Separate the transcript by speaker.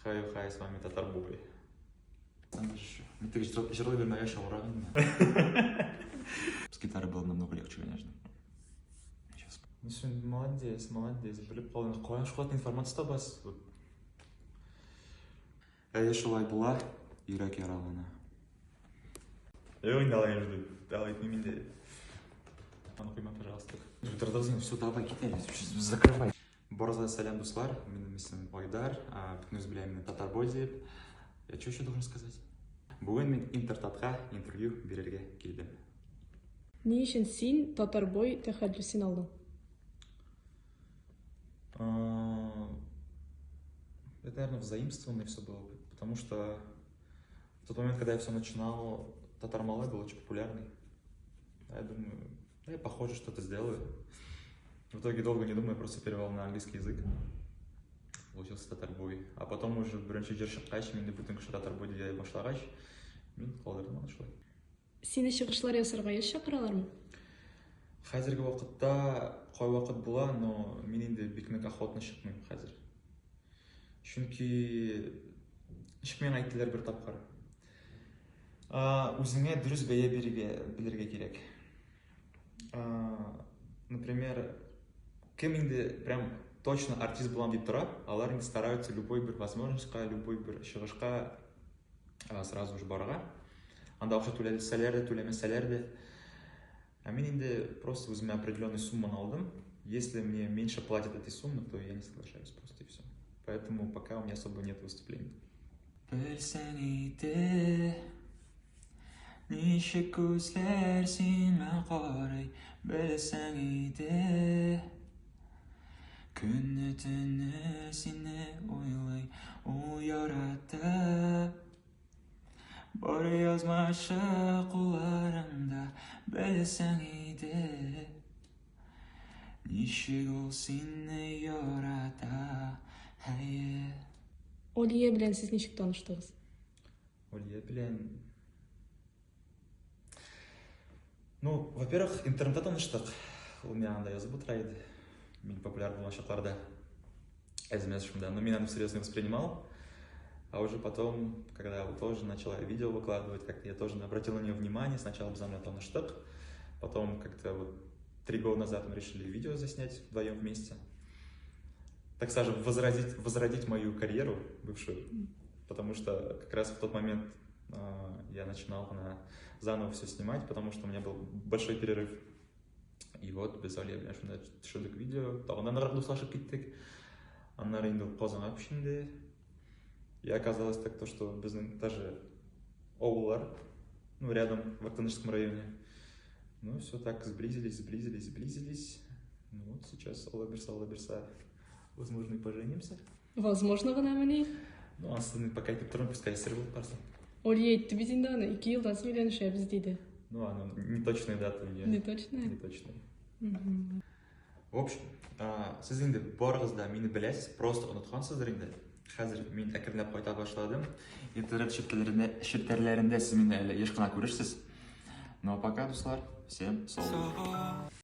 Speaker 1: Хай, с вами Татарбой.
Speaker 2: Ты жерлай бермей, я шаураган. С гитарой было намного легче, конечно. Сейчас.
Speaker 1: Ну, сен молодец, біліп қалдың. Қоян шықатын информация табасыз.
Speaker 2: Я шулай була, Ирак яралана.
Speaker 1: Ойналайын жүрді. Давай, менде. Аны қойма, пожалуйста.
Speaker 2: Все, давай, китай, закрывай.
Speaker 1: Борза сәлем, дуслар. Менің есімім Ойдар. Бүтініз білемін Татарбой деп. Я что еще должен сказать? Бүгін мен Интертатқа интервью берерге келдім.
Speaker 3: Не үшін сен Татарбой тәхәллүсін алдың?
Speaker 1: Это, наверное, взаимствованно все было. Потому что в тот момент, когда я все начинал, Татар Малай был очень популярный. Я думаю, я похоже что-то сделаю. В итоге, долго не думая, просто перевел на английский язык. Получился Татарбой. А потом уже бірінші жер шыққаш, менде бүтін күші Татарбой деге башлағаш, мен қалдырдым аны шылай.
Speaker 3: Сені шығышлар ясырға еш шақыралар ма?
Speaker 1: Қазіргі уақытта қой уақыт бола, но мен енді бекінік охотно шықмайм қазір. Чүнки шықмен айттылар бір тапқар. Өзіңе дұрыс бәйе білерге керек. Например, кем енді прям точно артист болам деп тұра, алар енді стараются любой бір возможностьқа, любой бір шығышқа сразу же барға. Анда ақша төлемесәлер де. А мен енді просто өзіме определенный сумманы алдым. Если мне меньше платят этой суммы, то я не соглашаюсь просто и все. Поэтому пока у меня особо нет выступлений.
Speaker 2: Нишек көзләрсин мен қарай, білсәң иде. Күнні түнні сені ойлай, ол яратты. Бар язмашы қоларыңда, білсәң иде. Нишек ол сені ярата, әйе.
Speaker 3: Олия білән сіз нешік таныштығыз?
Speaker 1: Олия білән... Ну, во-первых, интернетте таныштық. Ол мен анда yazып отырайды. Мен популяр болған шақтарда әзімес шымда. Но мен аны всерьез не воспринимал. А уже потом, когда я тоже начала видео выкладывать, как-то я тоже обратил на нее внимание. Сначала біз анда таныштық. Потом как-то вот 3 года назад мы решили видео заснять вдвоем вместе. Так скажем, возродить мою карьеру бывшую. Потому что как раз в тот момент я начинал заново все снимать, потому что у меня был большой перерыв. И вот без Олия білән шында түшірдік видео. Тағынан дуслашып кеттік. Аннары енді Қозаңа пішінде. И оказалось так, то, что біздің даже ауылдар, ну, рядом в Актанышском районе. Ну, все так сблизились. Ну, вот сейчас Алла берса, возможно, и поженимся.
Speaker 3: Возможно ғана міне?
Speaker 1: Ну, асылын пока айтып тұрмын, пускай сыр болып барсын.
Speaker 3: Олия етті біз енді аны 2 жылдан сөйленіші дейді.
Speaker 1: Ну, оно не точные даты у нее.
Speaker 3: Не точные?
Speaker 1: Не точные. В общем, сіз енді барыңызда мені білесіз, просто ұнатқансыздар енді. Қазір мен әкірлеп қайта башладым.
Speaker 2: Интернет шерттерлерінде сіз мені әлі ешқана көрішсіз. Но пока, дуслар, всем салам.